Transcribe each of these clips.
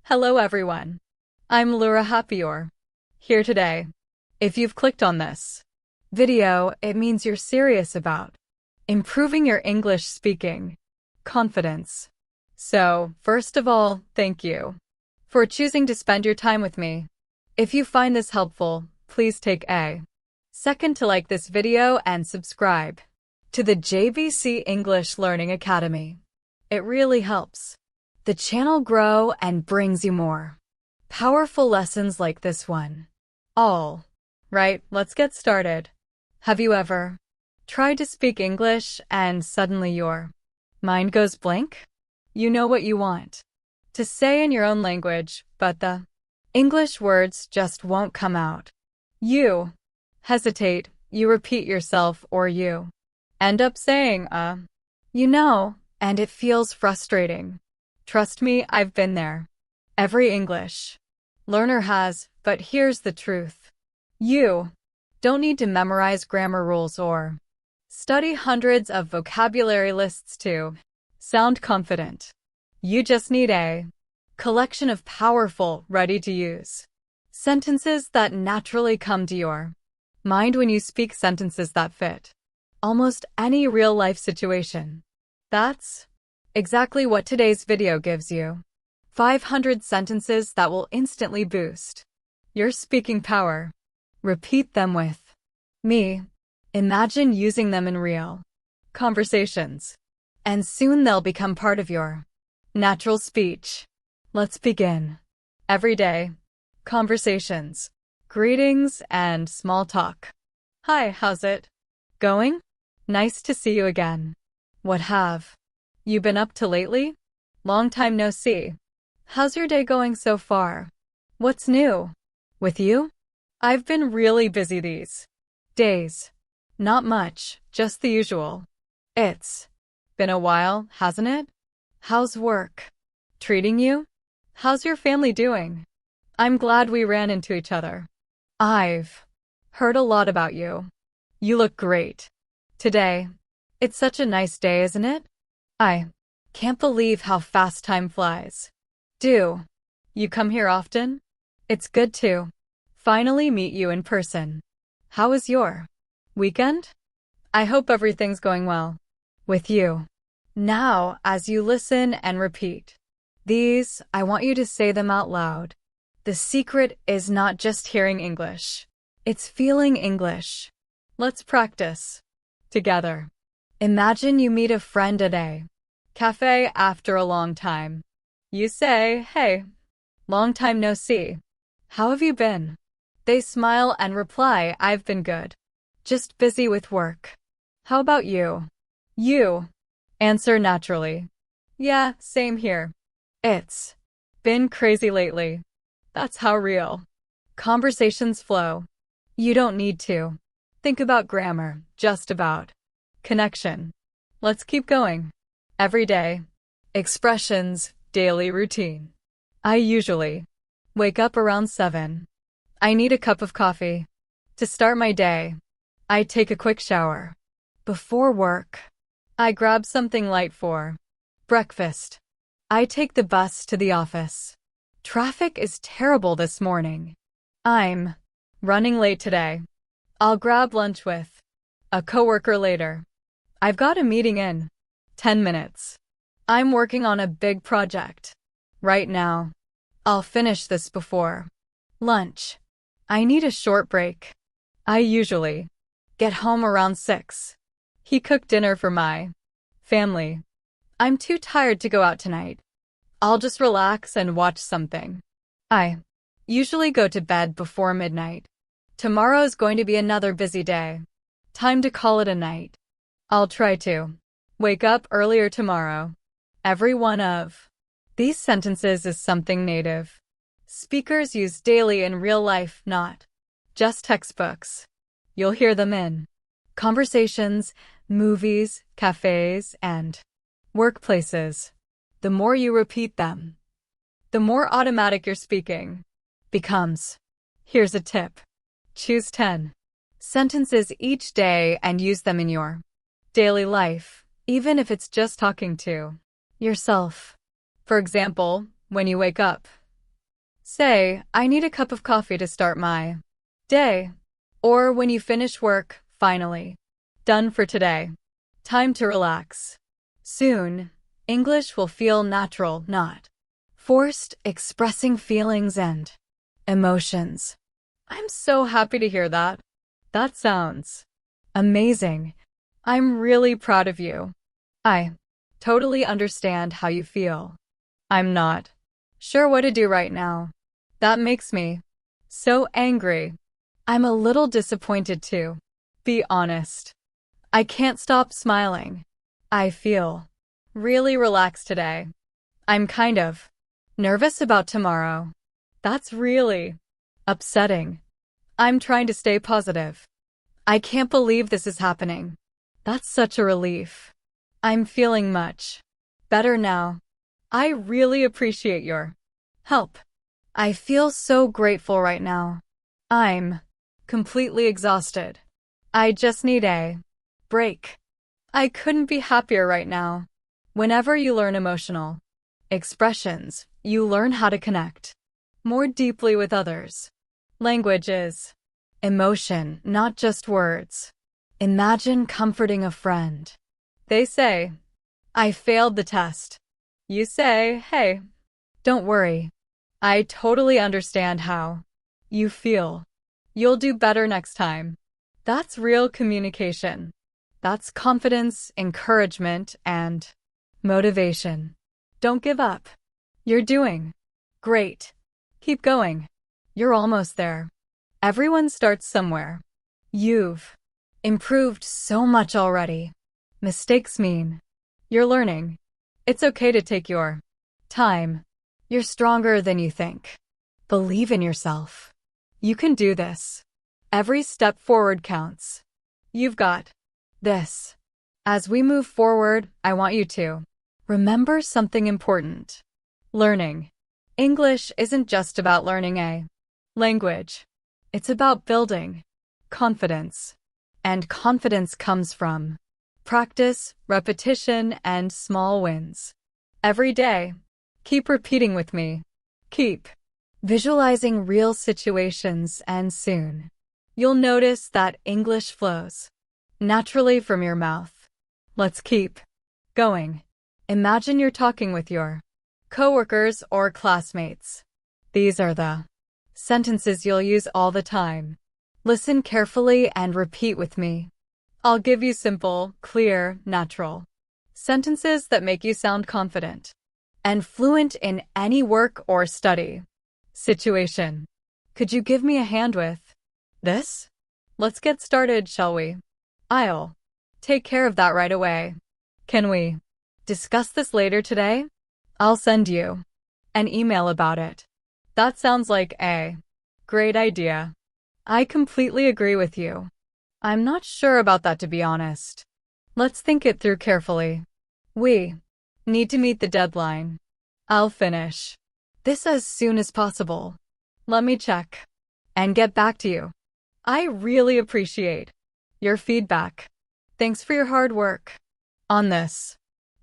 Hello everyone. I'm Laura Happior, here today. If you've clicked on this video, it means you're serious about improving your English speaking confidence. So, first of all, thank you for choosing to spend your time with me. If you find this helpful, please take a second to like this video and subscribe to the JVC English Learning Academy. It really helps the channel grow and brings you more powerful lessons like this one. All right, let's get started. Have you ever tried to speak English and suddenly your mind goes blank? You know what you want to say in your own language, but the English words just won't come out. You hesitate, you repeat yourself, or you end up saying, and it feels frustrating. Trust me, I've been there. Every English learner has, but here's the truth. You don't need to memorize grammar rules or study hundreds of vocabulary lists to sound confident. You just need a collection of powerful, ready-to-use sentences that naturally come to your mind when you speak, sentences that fit almost any real-life situation. That's exactly what today's video gives you. 500 sentences that will instantly boost your speaking power. Repeat them with me. Imagine using them in real conversations, and soon they'll become part of your natural speech. Let's begin. Everyday conversations, greetings, and small talk. Hi, how's it going? Nice to see you again. What have you been up to lately? Long time no see. How's your day going so far? What's new with you? I've been really busy these days. Not much, just the usual. It's been a while, hasn't it? How's work treating you? How's your family doing? I'm glad we ran into each other. I've heard a lot about you. You look great today. It's such a nice day, isn't it? I can't believe how fast time flies. Do you come here often? It's good to finally meet you in person. How was your weekend? I hope everything's going well with you. Now, as you listen and repeat these, I want you to say them out loud. The secret is not just hearing English. It's feeling English. Let's practice together. Imagine you meet a friend at a cafe after a long time. You say, "Hey, long time no see. How have you been?" They smile and reply, "I've been good. Just busy with work. How about you?" You answer naturally, "Yeah, same here. It's been crazy lately." That's how real conversations flow. You don't need to think about grammar, just about connection. Let's keep going. Everyday expressions, daily routine. I usually wake up around 7. I need a cup of coffee to start my day. I take a quick shower before work. I grab something light for breakfast. I take the bus to the office. Traffic is terrible this morning. I'm running late today. I'll grab lunch with a coworker later. I've got a meeting in 10 minutes. I'm working on a big project right now. I'll finish this before lunch. I need a short break. I usually get home around 6. He cooked dinner for my family. I'm too tired to go out tonight. I'll just relax and watch something. I usually go to bed before midnight. Tomorrow's going to be another busy day. Time to call it a night. I'll try to wake up earlier tomorrow. Every one of these sentences is something native speakers use daily in real life, not just textbooks. You'll hear them in conversations, movies, cafes, and workplaces. The more you repeat them, the more automatic your speaking becomes. Here's a tip. Choose 10 sentences each day and use them in your daily life, even if it's just talking to yourself. For example, when you wake up, Say, I need a cup of coffee to start my day. Or when you finish work, finally. Done for today. Time to relax. Soon, English will feel natural, not forced, expressing feelings and emotions. I'm so happy to hear that. That sounds amazing. I'm really proud of you. I totally understand how you feel. I'm not sure what to do right now. That makes me so angry. I'm a little disappointed too. Be honest. I can't stop smiling. I feel really relaxed today. I'm kind of nervous about tomorrow. That's really upsetting. I'm trying to stay positive. I can't believe this is happening. That's such a relief. I'm feeling much better now. I really appreciate your help. I feel so grateful right now. I'm completely exhausted. I just need a break. I couldn't be happier right now. Whenever you learn emotional expressions, you learn how to connect more deeply with others. Language is emotion, not just words. Imagine comforting a friend. They say, I failed the test. You say, hey, don't worry. I totally understand how you feel. You'll do better next time. That's real communication. That's confidence, encouragement, and motivation. Don't give up. You're doing great. Keep going. You're almost there. Everyone starts somewhere. You've improved so much already. Mistakes mean you're learning. It's okay to take your time. You're stronger than you think. Believe in yourself. You can do this. Every step forward counts. You've got this. As we move forward, I want you to remember something important. Learning English isn't just about learning a language. It's about building confidence. And confidence comes from practice, repetition, and small wins. Every day, keep repeating with me. Keep visualizing real situations, and soon, you'll notice that English flows naturally from your mouth. Let's keep going. Imagine you're talking with your coworkers or classmates. These are the sentences you'll use all the time. Listen carefully and repeat with me. I'll give you simple, clear, natural sentences that make you sound confident and fluent in any work or study situation. Could you give me a hand with this? Let's get started, shall we? I'll take care of that right away. Can we discuss this later today? I'll send you an email about it. That sounds like a great idea. I completely agree with you. I'm not sure about that, to be honest. Let's think it through carefully. We need to meet the deadline. I'll finish this as soon as possible. Let me check and get back to you. I really appreciate your feedback. Thanks for your hard work on this.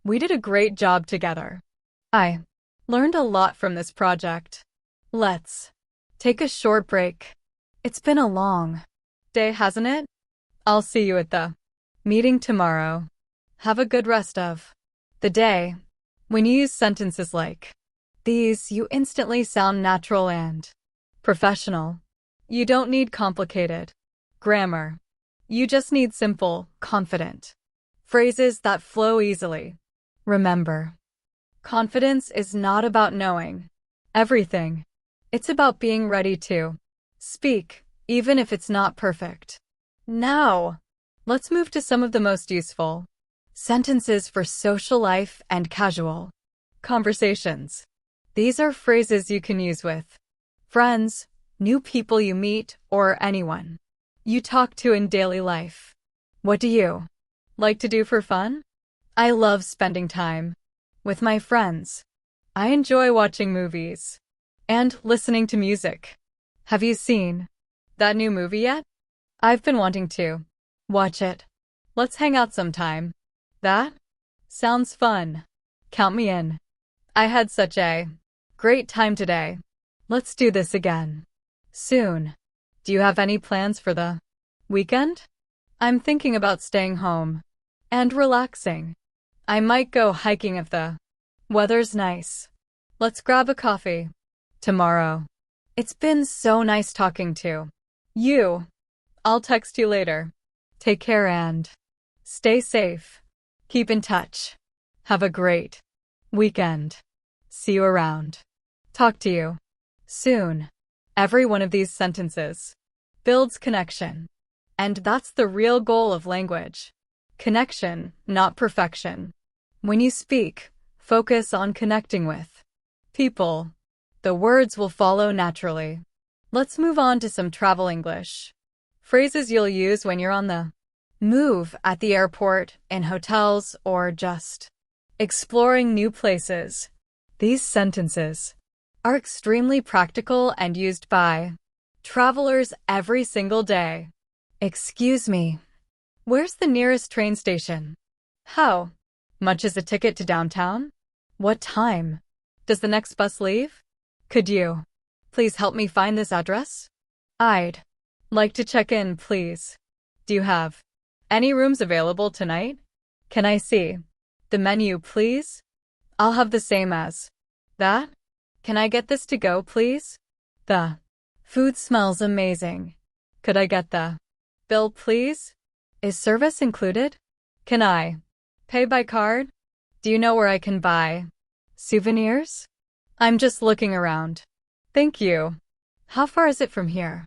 We did a great job together. I learned a lot from this project. Let's take a short break. It's been a long day, hasn't it? I'll see you at the meeting tomorrow. Have a good rest of the day. When you use sentences like these, you instantly sound natural and professional. You don't need complicated grammar. You just need simple, confident phrases that flow easily. Remember, confidence is not about knowing everything. It's about being ready to speak, even if it's not perfect. Now, let's move to some of the most useful sentences for social life and casual conversations. These are phrases you can use with friends, new people you meet, or anyone you talk to in daily life. What do you like to do for fun? I love spending time with my friends. I enjoy watching movies and listening to music. Have you seen that new movie yet? I've been wanting to watch it. Let's hang out sometime. That sounds fun. Count me in. I had such a great time today. Let's do this again. Soon. Do you have any plans for the weekend? I'm thinking about staying home and relaxing. I might go hiking if the weather's nice. Let's grab a coffee tomorrow. It's been so nice talking to you. I'll text you later. Take care and stay safe. Keep in touch. Have a great weekend. See you around. Talk to you soon. Every one of these sentences builds connection. And that's the real goal of language. Connection, not perfection. When you speak, focus on connecting with people. The words will follow naturally. Let's move on to some travel English. Phrases you'll use when you're on the move at the airport, in hotels, or just exploring new places. These sentences are extremely practical and used by travelers every single day. Excuse me. Where's the nearest train station? How much is a ticket to downtown? What time does the next bus leave? Could you please help me find this address? I'd like to check in, please. Do you have any rooms available tonight? Can I see the menu, please? I'll have the same as that. Can I get this to go, please? The food smells amazing. Could I get the bill, please? Is service included? Can I pay by card? Do you know where I can buy souvenirs? I'm just looking around. Thank you. How far is it from here?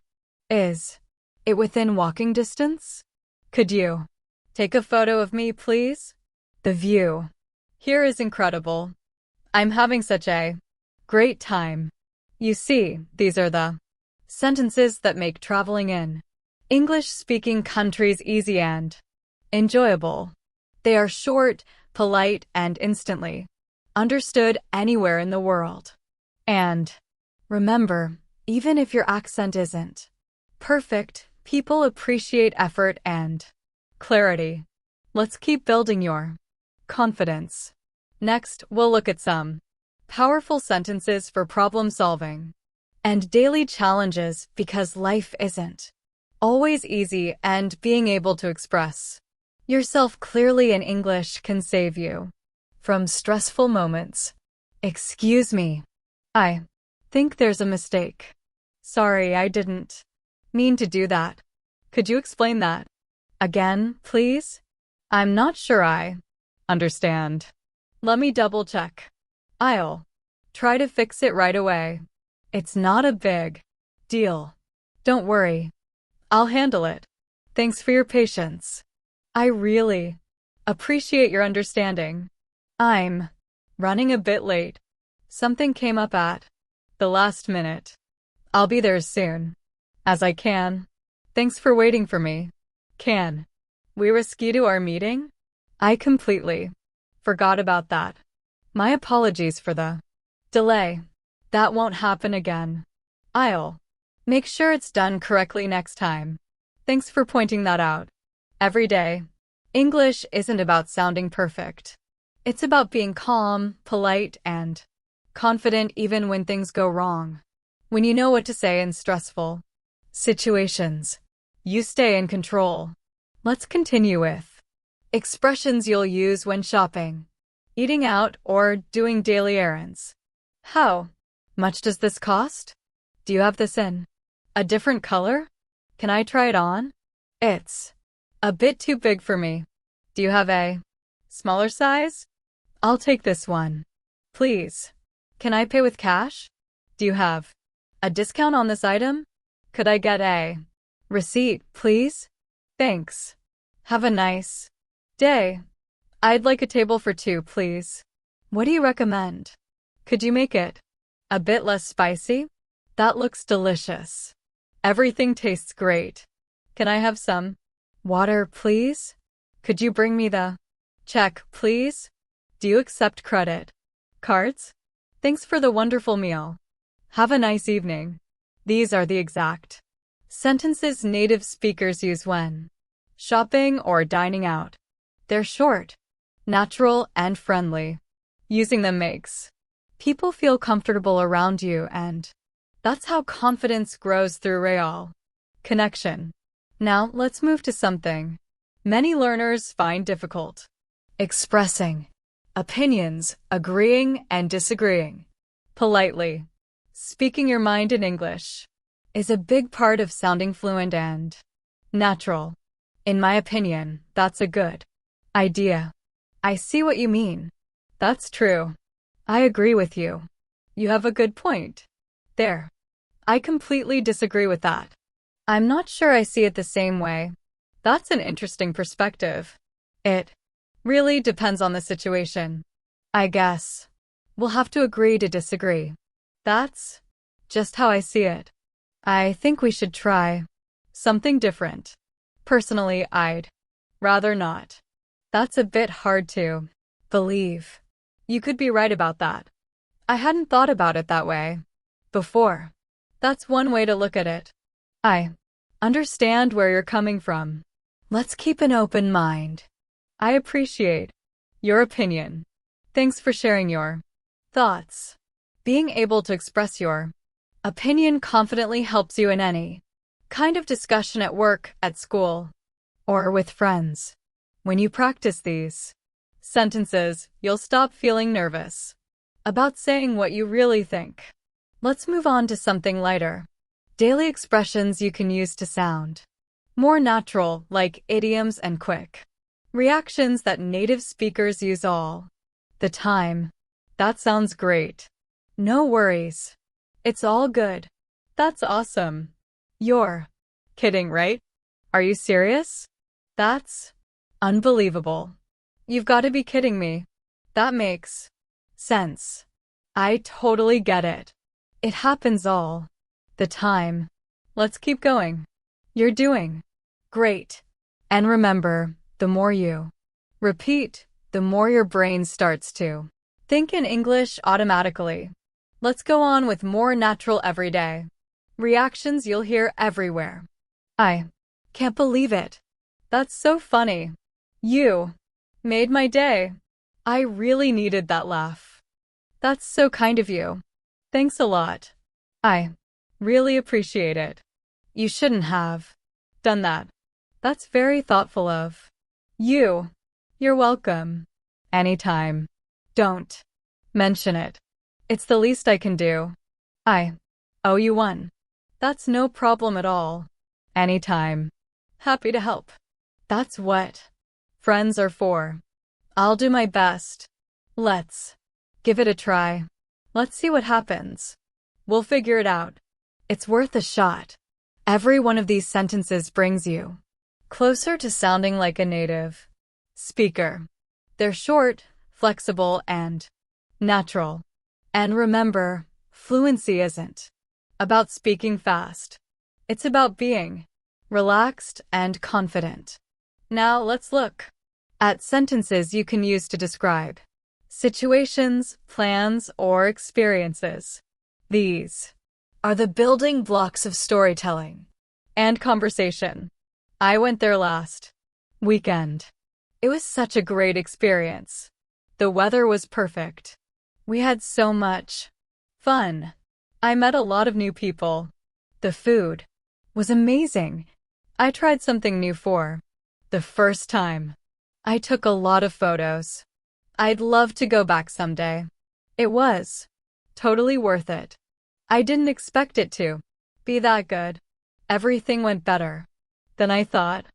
Is it within walking distance? Could you take a photo of me, please? The view here is incredible. I'm having such a great time. You see, these are the sentences that make traveling in English-speaking countries easy and enjoyable. They are short, polite, and instantly understood anywhere in the world. And remember, even if your accent isn't perfect, people appreciate effort and clarity. Let's keep building your confidence. Next, we'll look at some powerful sentences for problem solving and daily challenges, because life isn't always easy, and being able to express yourself clearly in English can save you from stressful moments. Excuse me. I think there's a mistake. Sorry, I didn't mean to do that. Could you explain that again, please? I'm not sure I understand. Let me double check. I'll try to fix it right away. It's not a big deal. Don't worry. I'll handle it. Thanks for your patience. I really appreciate your understanding. I'm running a bit late. Something came up at the last minute. I'll be there as soon as I can. Thanks for waiting for me. Can we reschedule our meeting? I completely forgot about that. My apologies for the delay. That won't happen again. I'll make sure it's done correctly next time. Thanks for pointing that out. Every day, English isn't about sounding perfect. It's about being calm, polite, and confident even when things go wrong. When you know what to say in stressful situations, you stay in control. Let's continue with expressions you'll use when shopping, eating out, or doing daily errands. How much does this cost? Do you have this in a different color? Can I try it on? It's a bit too big for me. Do you have a smaller size? I'll take this one. Please. Can I pay with cash? Do you have a discount on this item? Could I get a receipt, please? Thanks. Have a nice day. I'd like a table for two, please. What do you recommend? Could you make it a bit less spicy? That looks delicious. Everything tastes great. Can I have some water, please? Could you bring me the check, please? Do you accept credit cards? Thanks for the wonderful meal. Have a nice evening. These are the exact sentences native speakers use when shopping or dining out. They're short, natural, and friendly. Using them makes people feel comfortable around you, and That's how confidence grows through real connection. Now, let's move to something many learners find difficult. Expressing opinions, agreeing and disagreeing politely. Speaking your mind in English is a big part of sounding fluent and natural. In my opinion, that's a good idea. I see what you mean. That's true. I agree with you. You have a good point. There. I completely disagree with that. I'm not sure I see it the same way. That's an interesting perspective. It really depends on the situation. I guess we'll have to agree to disagree. That's just how I see it. I think we should try something different. Personally, I'd rather not. That's a bit hard to believe. You could be right about that. I hadn't thought about it that way before. That's one way to look at it. I understand where you're coming from. Let's keep an open mind. I appreciate your opinion. Thanks for sharing your thoughts. Being able to express your opinion confidently helps you in any kind of discussion at work, at school, or with friends. When you practice these sentences, you'll stop feeling nervous about saying what you really think. Let's move on to something lighter. Daily expressions you can use to sound more natural, like idioms and quick reactions that native speakers use all the time. That sounds great. No worries. It's all good. That's awesome. You're kidding, right? Are you serious? That's unbelievable. You've got to be kidding me. That makes sense. I totally get it. It happens all the time. Let's keep going. You're doing great. And remember, the more you repeat, the more your brain starts to think in English automatically. Let's go on with more natural everyday reactions you'll hear everywhere. I can't believe it. That's so funny. You made my day. I really needed that laugh. That's so kind of you. Thanks a lot. I really appreciate it. You shouldn't have done that. That's very thoughtful of you. You're welcome. Anytime. Don't mention it. It's the least I can do. I owe you one. That's no problem at all. Anytime. Happy to help. That's what friends are for. I'll do my best. Let's give it a try. Let's see what happens. We'll figure it out. It's worth a shot. Every one of these sentences brings you closer to sounding like a native speaker. They're short, flexible, and natural. And remember, fluency isn't about speaking fast. It's about being relaxed and confident. Now let's look at sentences you can use to describe situations, plans, or experiences. These are the building blocks of storytelling and conversation. I went there last weekend. It was such a great experience. The weather was perfect. We had so much fun. I met a lot of new people. The food was amazing. I tried something new for the first time. I took a lot of photos. I'd love to go back someday. It was totally worth it. I didn't expect it to be that good. Everything went better than I thought.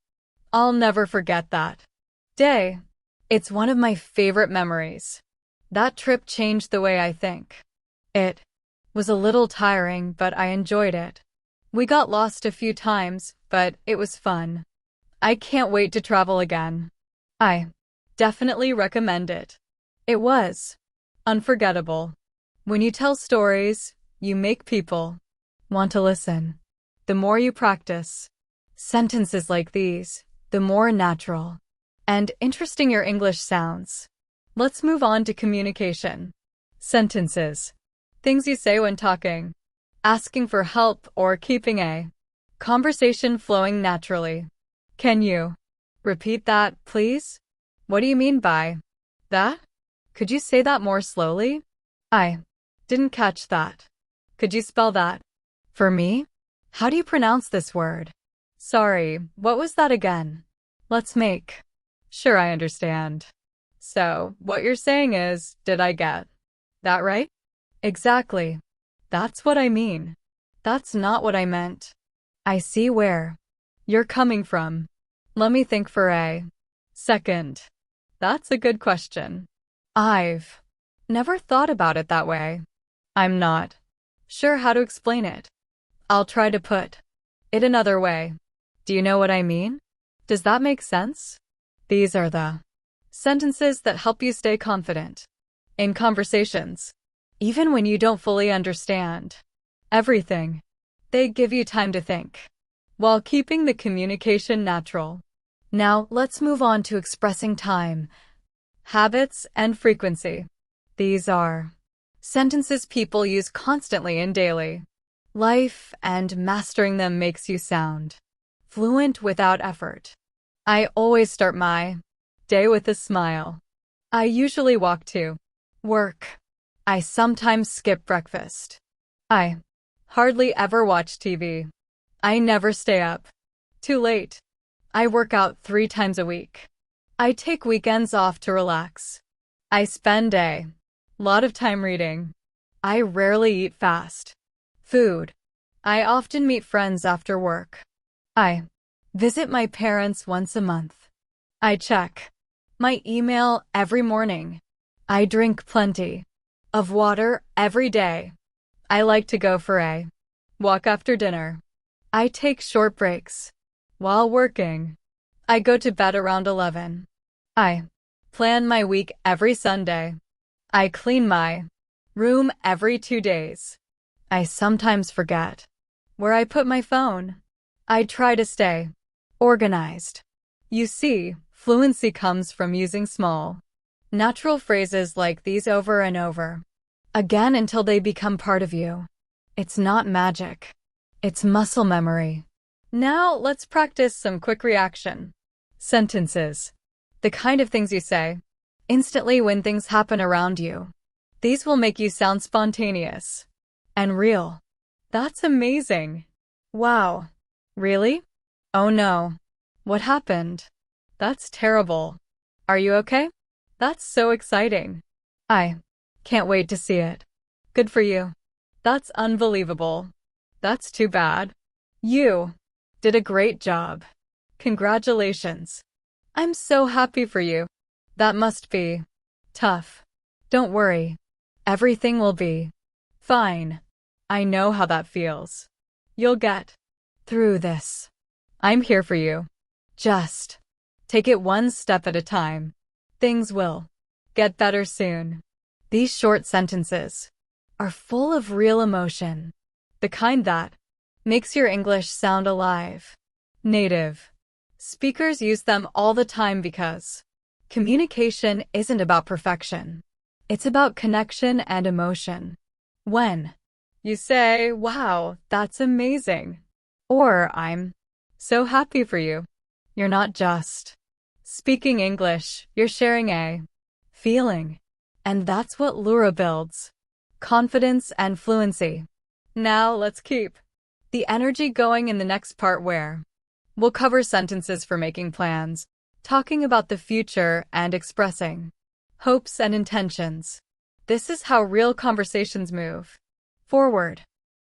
I'll never forget that day. It's one of my favorite memories. That trip changed the way I think. It was a little tiring, but I enjoyed it. We got lost a few times, but it was fun. I can't wait to travel again. I definitely recommend it. It was unforgettable. When you tell stories, you make people want to listen. The more you practice sentences like these, the more natural and interesting your English sounds. Let's move on to communication. Sentences. Things you say when talking, asking for help, or keeping a conversation flowing naturally. Can you repeat that, please? What do you mean by that? Could you say that more slowly? I didn't catch that. Could you spell that? For me? How do you pronounce this word? Sorry, what was that again? Let's make. Sure, I understand. So, what you're saying is, did I get that right? Exactly. That's what I mean. That's not what I meant. I see where you're coming from. Let me think for a second. That's a good question. I've never thought about it that way. I'm not sure how to explain it. I'll try to put it another way. Do you know what I mean? Does that make sense? These are the sentences that help you stay confident in conversations, even when you don't fully understand everything. They give you time to think while keeping the communication natural. Now, let's move on to expressing time, habits, and frequency. These are sentences people use constantly in daily life, and mastering them makes you sound fluent without effort. I always start my day with a smile. I usually walk to work. I sometimes skip breakfast. I hardly ever watch TV. I never stay up too late. I work out 3 times a week. I take weekends off to relax. I spend a lot of time reading. I rarely eat fast food. I often meet friends after work. I visit my parents once a month. I check my email every morning. I drink plenty of water every day. I like to go for a walk after dinner. I take short breaks while working. I go to bed around 11. I plan my week every Sunday. I clean my room every 2 days. I sometimes forget where I put my phone. I try to stay organized. You see, fluency comes from using small, natural phrases like these over and over again until they become part of you. It's not magic. It's muscle memory. Now, let's practice some quick reaction sentences. The kind of things you say instantly when things happen around you. These will make you sound spontaneous and real. That's amazing. Wow. Really? Oh no. What happened? That's terrible. Are you okay? That's so exciting. I can't wait to see it. Good for you. That's unbelievable. That's too bad. You did a great job. Congratulations. I'm so happy for you. That must be tough. Don't worry. Everything will be fine. I know how that feels. You'll get through this. I'm here for you. Just take it one step at a time. Things will get better soon. These short sentences are full of real emotion, the kind that makes your English sound alive. Native speakers use them all the time because communication isn't about perfection. It's about connection and emotion. When you say, "Wow, that's amazing," or "I'm so happy for you," you're not just speaking English, you're sharing a feeling. And that's what Lura builds: confidence and fluency. Now let's keep the energy going in the next part where we'll cover sentences for making plans, talking about the future, and expressing hopes and intentions. This is how real conversations move forward.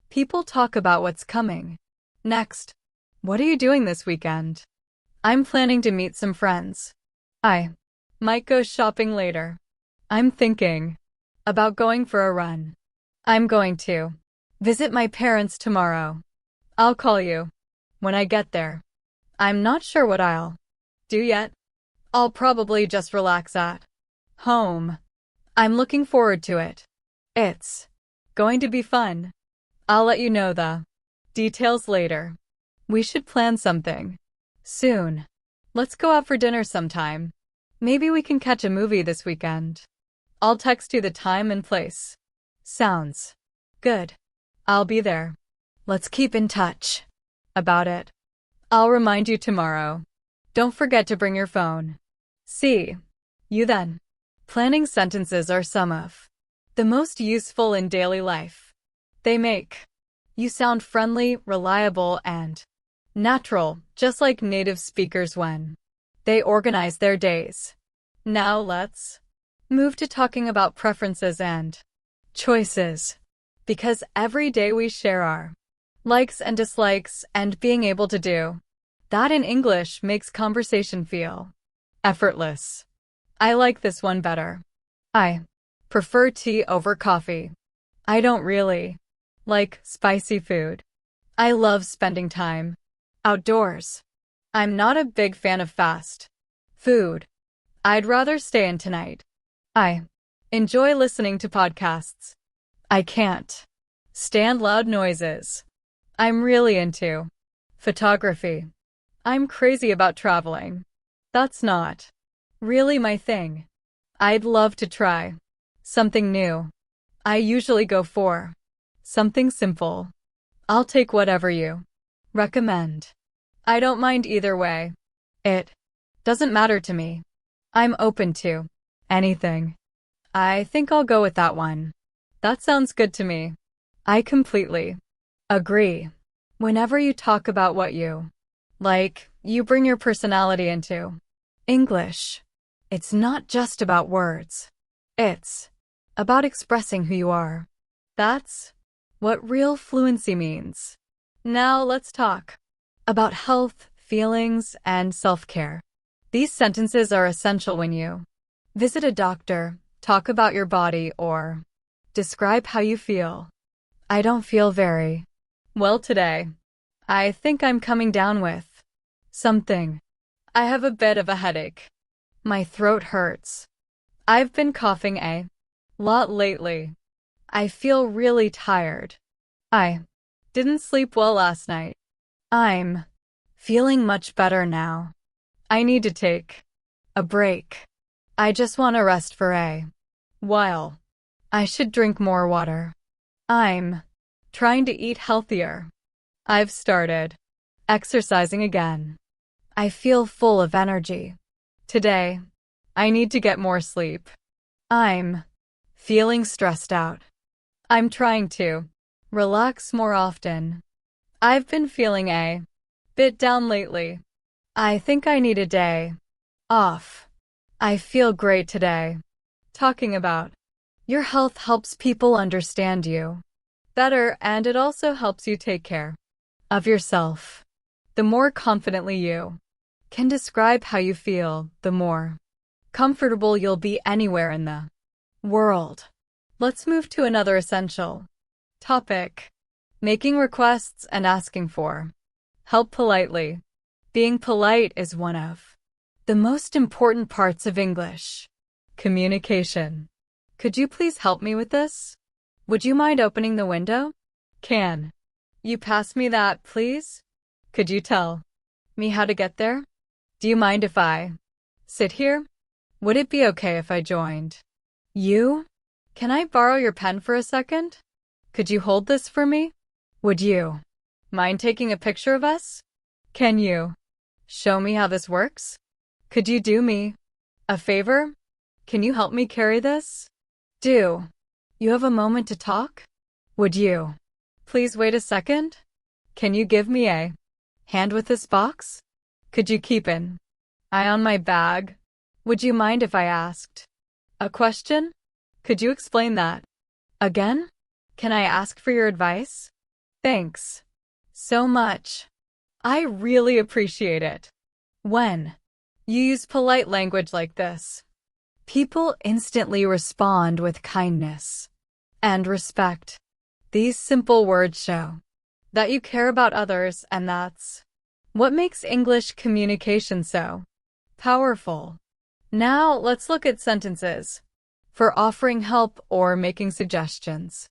People talk about what's coming next. What are you doing this weekend? I'm planning to meet some friends. I might go shopping later. I'm thinking about going for a run. I'm going to visit my parents tomorrow. I'll call you when I get there. I'm not sure what I'll do yet. I'll probably just relax at home. I'm looking forward to it. It's going to be fun. I'll let you know the details later. We should plan something soon. Let's go out for dinner sometime. Maybe we can catch a movie this weekend. I'll text you the time and place. Sounds good. I'll be there. Let's keep in touch about it. I'll remind you tomorrow. Don't forget to bring your phone. See you then. Planning sentences are some of the most useful in daily life. They make You sound friendly, reliable, and natural, just like native speakers when they organize their days. Now let's move to talking about preferences and choices. Because every day we share our likes and dislikes, and being able to do that in English makes conversation feel effortless. I like this one better. I prefer tea over coffee. I don't really like spicy food. I love spending time outdoors. I'm not a big fan of fast food. I'd rather stay in tonight. I enjoy listening to podcasts. I can't stand loud noises. I'm really into photography. I'm crazy about traveling. That's not really my thing. I'd love to try something new. I usually go for something simple. I'll take whatever you recommend. I don't mind either way. It doesn't matter to me. I'm open to anything. I think I'll go with that one. That sounds good to me. I completely agree. Whenever you talk about what you like, you bring your personality into English. It's not just about words. It's about expressing who you are. That's what real fluency means. Now let's talk about health, feelings, and self-care. These sentences are essential when you visit a doctor, talk about your body, or describe how you feel. I don't feel very well today. I think I'm coming down with something. I have a bit of a headache. My throat hurts. I've been coughing a lot lately. I feel really tired. I didn't sleep well last night. I'm feeling much better now. I need to take a break. I just want to rest for a while. I should drink more water. I'm trying to eat healthier. I've started exercising again. I feel full of energy. Today, I need to get more sleep. I'm feeling stressed out. I'm trying to relax more often. I've been feeling a bit down lately. I think I need a day off. I feel great today. Talking about your health helps people understand you better, and it also helps you take care of yourself. The more confidently you can describe how you feel, the more comfortable you'll be anywhere in the world. Let's move to another essential topic: making requests and asking for help politely. Being polite is one of the most important parts of English communication. Could you please help me with this? Would you mind opening the window? Can you pass me that, please? Could you tell me how to get there? Do you mind if I sit here? Would it be okay if I joined you? Can I borrow your pen for a second? Could you hold this for me? Would you mind taking a picture of us? Can you show me how this works? Could you do me a favor? Can you help me carry this? Do you have a moment to talk? Would you please wait a second? Can you give me a hand with this box? Could you keep an eye on my bag? Would you mind if I asked a question? Could you explain that again? Can I ask for your advice? Thanks so much. I really appreciate it. When you use polite language like this, people instantly respond with kindness and respect. These simple words show that you care about others, and that's what makes English communication so powerful. Now let's look at sentences for offering help or making suggestions.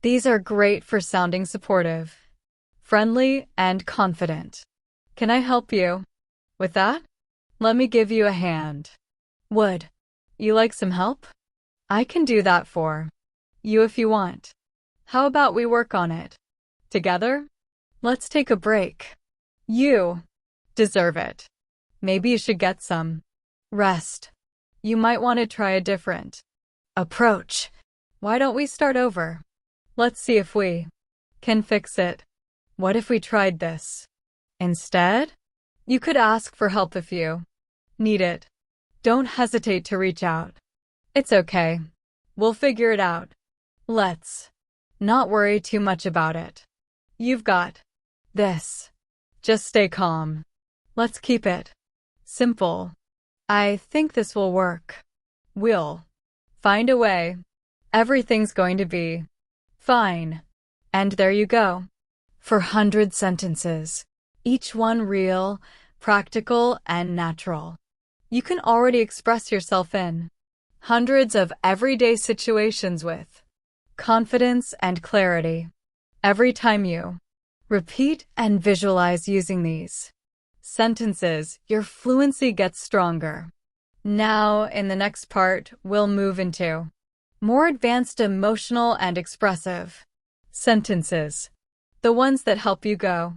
These are great for sounding supportive, friendly, and confident. Can I help you with that? Let me give you a hand. Would you like some help? I can do that for you if you want. How about we work on it together? Let's take a break. You deserve it. Maybe you should get some rest. You might want to try a different approach. Why don't we start over? Let's see if we can fix it. What if we tried this? Instead, you could ask for help if you need it. Don't hesitate to reach out. It's okay. We'll figure it out. Let's not worry too much about it. You've got this. Just stay calm. Let's keep it simple. I think this will work. We'll find a way. Everything's going to be fine. And there you go. For 100 sentences, each one real, practical, and natural. You can already express yourself in hundreds of everyday situations with confidence and clarity. Every time you repeat and visualize using these sentences, your fluency gets stronger. Now, in the next part, we'll move into more advanced emotional and expressive sentences. The ones that help you go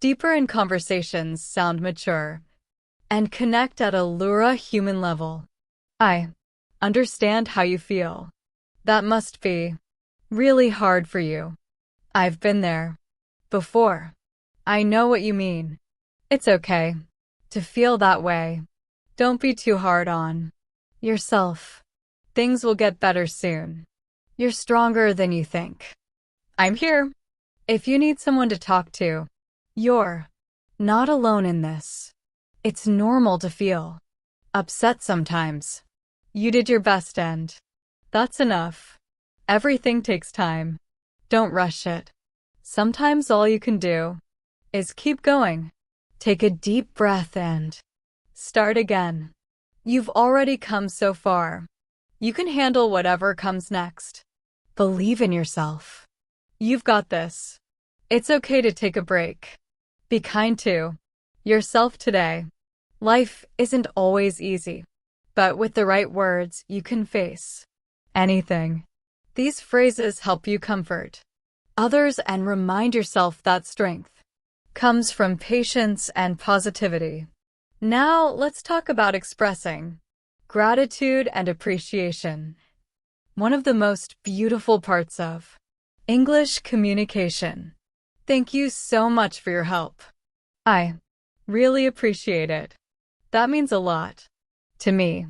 deeper in conversations, sound mature, and connect at a Lura human level. I understand how you feel. That must be really hard for you. I've been there before. I know what you mean. It's okay to feel that way. Don't be too hard on yourself. Things will get better soon. You're stronger than you think. I'm here. If you need someone to talk to, you're not alone in this. It's normal to feel upset sometimes. You did your best and that's enough. Everything takes time. Don't rush it. Sometimes all you can do is keep going. Take a deep breath and start again. You've already come so far. You can handle whatever comes next. Believe in yourself. You've got this. It's okay to take a break. Be kind to yourself today. Life isn't always easy, but with the right words, you can face anything. These phrases help you comfort others and remind yourself that strength comes from patience and positivity. Now, let's talk about expressing gratitude and appreciation. One of the most beautiful parts of English communication. Thank you so much for your help. I really appreciate it. That means a lot to me.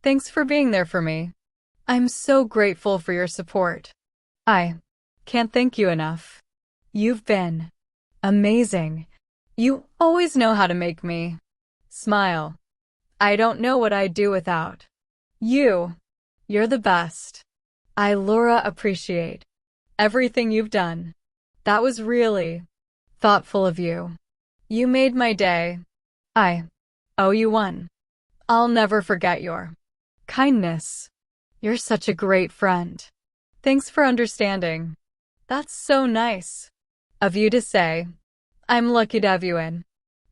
Thanks for being there for me. I'm so grateful for your support. I can't thank you enough. You've been amazing. You always know how to make me smile. I don't know what I'd do without you. You're the best. I, Laura, appreciate everything you've done. That was really thoughtful of you. You made my day. I owe you one. I'll never forget your kindness. You're such a great friend. Thanks for understanding. That's so nice of you to say. I'm lucky to have you in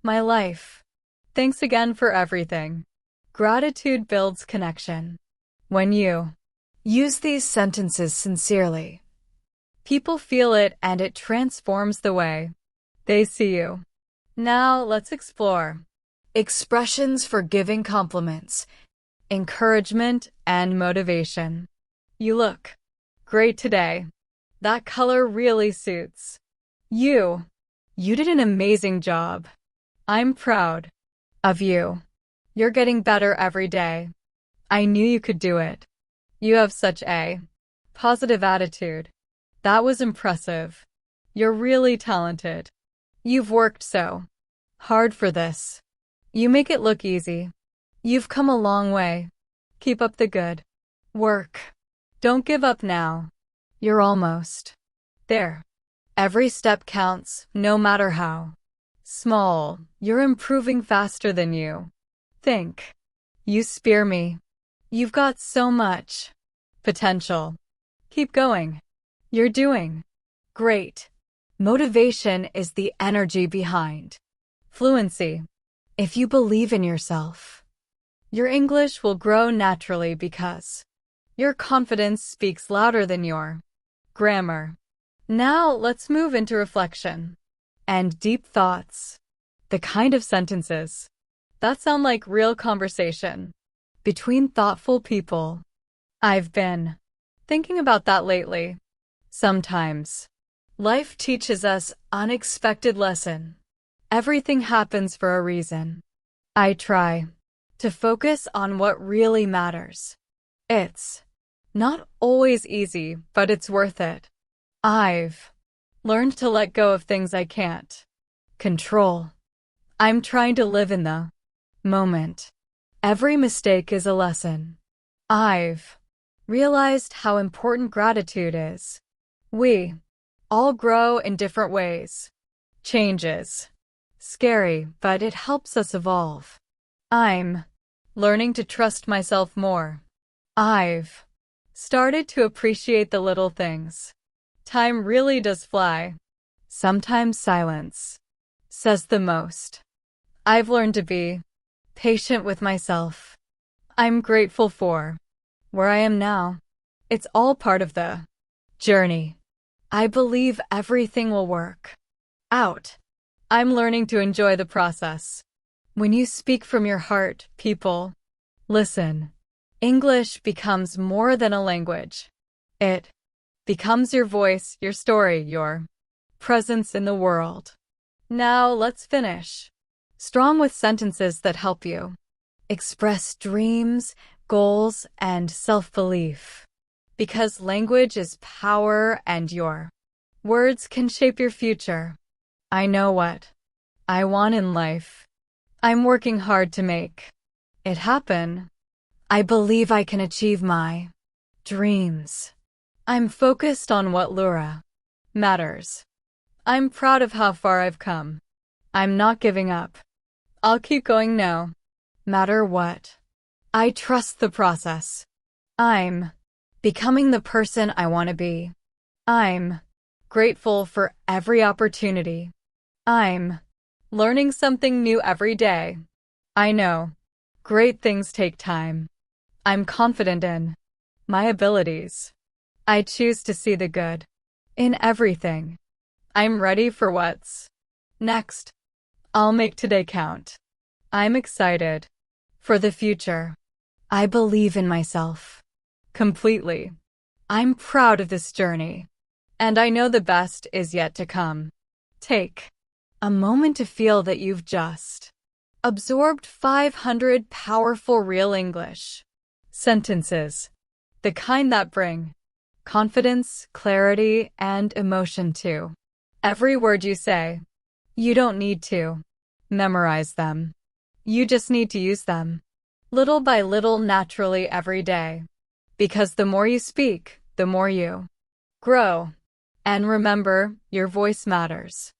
my life. Thanks again for everything. Gratitude builds connection. When you use these sentences sincerely, people feel it and it transforms the way they see you. Now let's explore expressions for giving compliments, encouragement, and motivation. You look great today. That color really suits you. You did an amazing job. I'm proud of you. You're getting better every day. I knew you could do it. You have such a positive attitude. That was impressive. You're really talented. You've worked so hard for this. You make it look easy. You've come a long way. Keep up the good work. Don't give up now. You're almost there. Every step counts, no matter how small. You're improving faster than you think. You spear me. You've got so much potential. Keep going. You're doing great. Motivation is the energy behind fluency. If you believe in yourself, your English will grow naturally because your confidence speaks louder than your grammar. Now let's move into reflection and deep thoughts. The kind of sentences that sound like real conversation between thoughtful people. I've been thinking about that lately. Sometimes Life teaches us unexpected lesson. Everything happens for a reason. I try to focus on what really matters. It's not always easy, but it's worth it. I've learned to let go of things I can't control. I'm trying to live in the moment. Every mistake is a lesson. I've realized how important gratitude is. We all grow in different ways. Change is scary, but it helps us evolve. I'm learning to trust myself more. I've started to appreciate the little things. Time really does fly. Sometimes silence says the most. I've learned to be patient with myself. I'm grateful for where I am now. It's all part of the journey. I believe everything will work out. I'm learning to enjoy the process. When you speak from your heart, people listen. English becomes more than a language. It becomes your voice, your story, your presence in the world. Now let's finish strong with sentences that help you express dreams, goals, and self-belief. Because language is power and your words can shape your future. I know what I want in life. I'm working hard to make it happen. I believe I can achieve my dreams. I'm focused on what Laura matters. I'm proud of how far I've come. I'm not giving up. I'll keep going no matter what. I trust the process. I'm becoming the person I want to be. I'm grateful for every opportunity. I'm learning something new every day. I know great things take time. I'm confident in my abilities. I choose to see the good in everything. I'm ready for what's next. I'll make today count. I'm excited for the future. I believe in myself completely. I'm proud of this journey, and I know the best is yet to come. Take a moment to feel that you've just absorbed 500 powerful real English sentences, the kind that bring confidence, clarity, and emotion to every word you say. You don't need to memorize them. You just need to use them little by little naturally every day. Because the more you speak, the more you grow. And remember, your voice matters.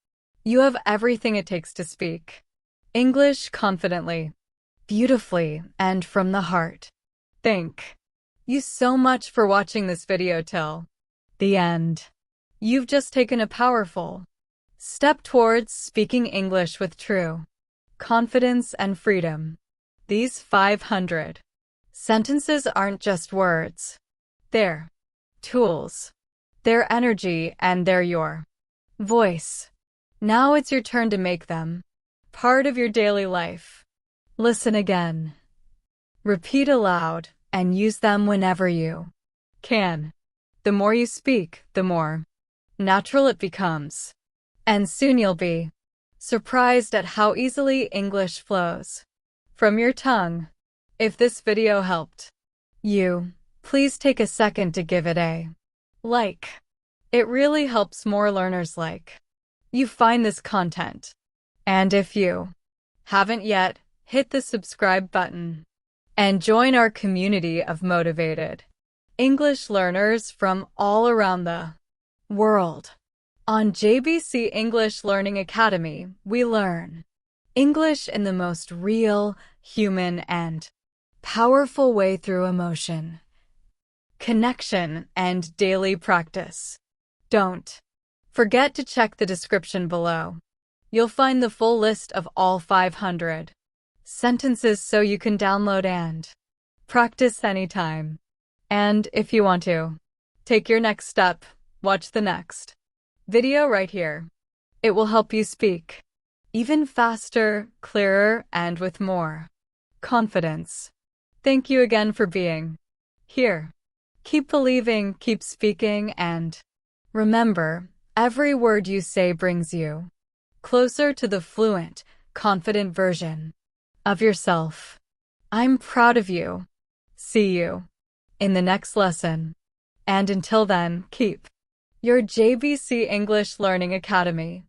You have everything it takes to speak English confidently, beautifully, and from the heart. Thank you so much for watching this video till the end. You've just taken a powerful step towards speaking English with true confidence and freedom. These 500 sentences aren't just words. They're tools. They're energy, and they're your voice. Now it's your turn to make them part of your daily life. Listen again. Repeat aloud, and use them whenever you can. The more you speak, the more natural it becomes. And soon you'll be surprised at how easily English flows from your tongue. If this video helped you, please take a second to give it a like. It really helps more learners like you find this content. And if you haven't yet, hit the subscribe button and join our community of motivated English learners from all around the world. On JBC English Learning Academy, we learn English in the most real, human, and powerful way through emotion, connection, and daily practice. Don't forget to check the description below. You'll find the full list of all 500 sentences so you can download and practice anytime. And if you want to take your next step, watch the next video right here. It will help you speak even faster, clearer, and with more confidence. Thank you again for being here. Keep believing, keep speaking, and remember, Every word you say brings you closer to the fluent, confident version of yourself. I'm proud of you. See you in the next lesson. And until then, keep your JBC English Learning Academy.